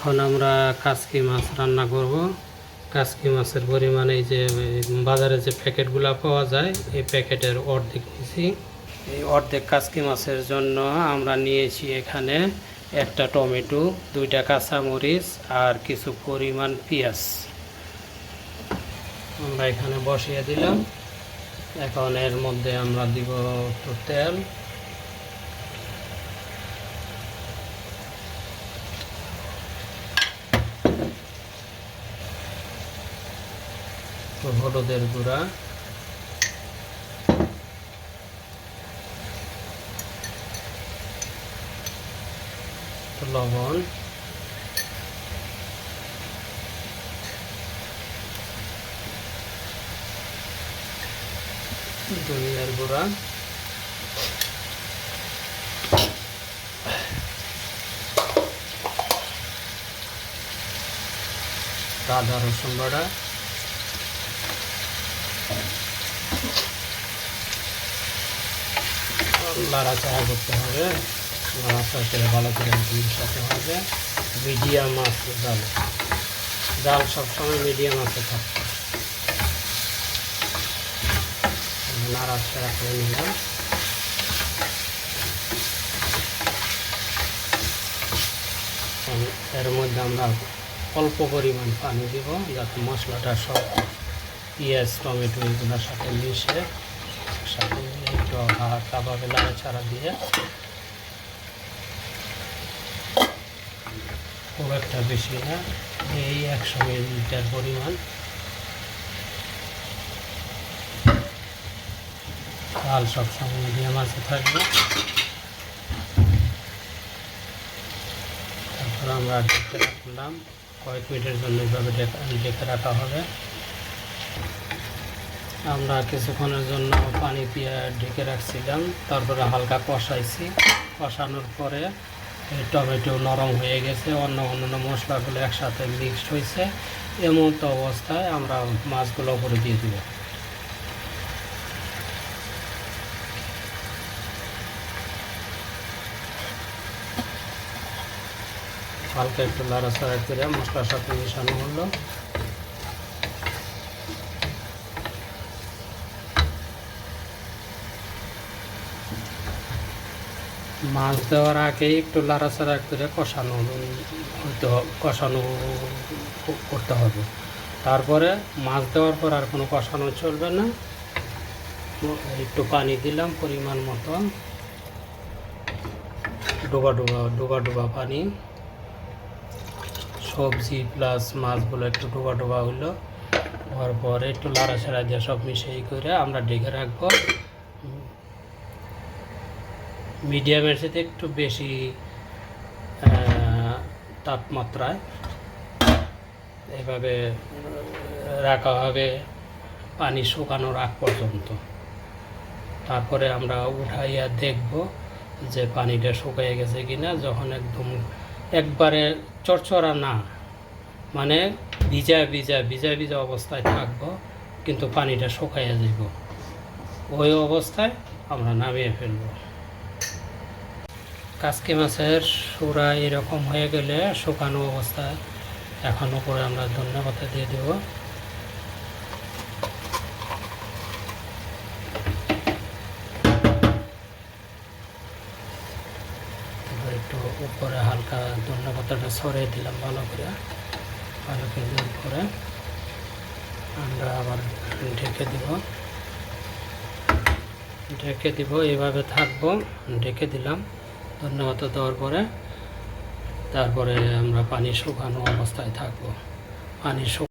এখন আমরা কাসকি মাছ রান্না করব। কাসকি মাছের পরিমাণ এই যে বাজারে যে প্যাকেটগুলো পাওয়া যায় এই প্যাকেটের অর্ধেক নিয়েছি। এই অর্ধেক কাসকি মাছের জন্য আমরা নিয়েছি এখানে একটা টমেটো, 2টা কাঁচামরিচ আর কিছু পরিমাণ পেঁয়াজ। আমরা এখানে বসিয়ে দিলাম। এখন এর মধ্যে আমরা দিব একটু তেল, হলুদের গুঁড়া, লবণ, ধনিয়ার গুঁড়া, আদা রসুন বাটা, নাড়াচাড়া করতে হবে। নাড়াচাড়া করে ভালো করে মিশাতে হবে। মিডিয়াম আছে জাল সবসময় মিডিয়াম আছে থাকবে। নাড়াচাড়া করে নিলাম। এর মধ্যে আমরা অল্প পরিমাণ পানি দিব যাতে মশলাটা সব পেঁয়াজ টমেটো এগুলোর সাথে মিশে একসাথে একটু হালকাভাবে নাড়াচাড়া দিয়ে, খুব একটা বেশি না, এই 100 মিলিলিটার পরিমাণ। চাল সবসময় মিডিয়াম আছে থাকবে। তারপর আমরা ঢেকে রাখলাম কয়েক মিনিটের জন্য, এইভাবে ঢেকে রাখা হবে। আমরা কিছুক্ষণের জন্য পানি দিয়ে ঢেকে রাখছিলাম, তারপরে হালকা কষাইছি। কষানোর পরে টমেটো নরম হয়ে গেছে, অন্য মশলাগুলো একসাথে মিক্সড হয়েছে। এমন তো অবস্থায় আমরা মাছগুলো উপরে দিয়ে দিব। হালকা একটু নাড়াচাড়া করে মশলার সাথে মেশানো হলো। মাছ দেওয়ার আগে একটু নাড়াচাড়া করে কষানো করতে হবে। তারপরে মাছ দেওয়ার পর আর কোনো কষানো চলবে না। একটু পানি দিলাম পরিমাণ মতো, ডোবা ডোবা পানি। সবজি প্লাস মাছগুলো একটু ডোবা হলো। হওয়ার পরে একটু নাড়াচাড়া দিয়ে সব মিশিয়ে করে আমরা ঢেকে রাখবো মিডিয়ামের সাথে একটু বেশি তাপমাত্রায়। এভাবে রাখা হবে পানি শুকানোর আগ পর্যন্ত। তারপরে আমরা উঠাইয়া দেখব যে পানিটা শুকিয়ে গেছে কিনা। যখন একদম একবারে চরচরা না, মানে ভিজা ভিজা অবস্থায় থাকবো, কিন্তু পানিটা শুকাইয়া যাব, ওই অবস্থায় আমরা নামিয়ে ফেলব। কাসকি মাছের সুরা এরকম হয়ে গেলে শুকানো অবস্থায় এখন উপরে আমরা ধনিয়া পাতা দিয়ে দেব। একটু উপরে হালকা ধনিয়া পাতাটা ছড়িয়ে দিলাম ভালো করে উপরে। আমরা আবার ঢেকে দিব এইভাবে থাকবো। ঢেকে দিলাম ধনিয়া পাতা দেওয়ার পরে। তারপরে আমরা পানি শুকানো অবস্থায় থাকবো। পানি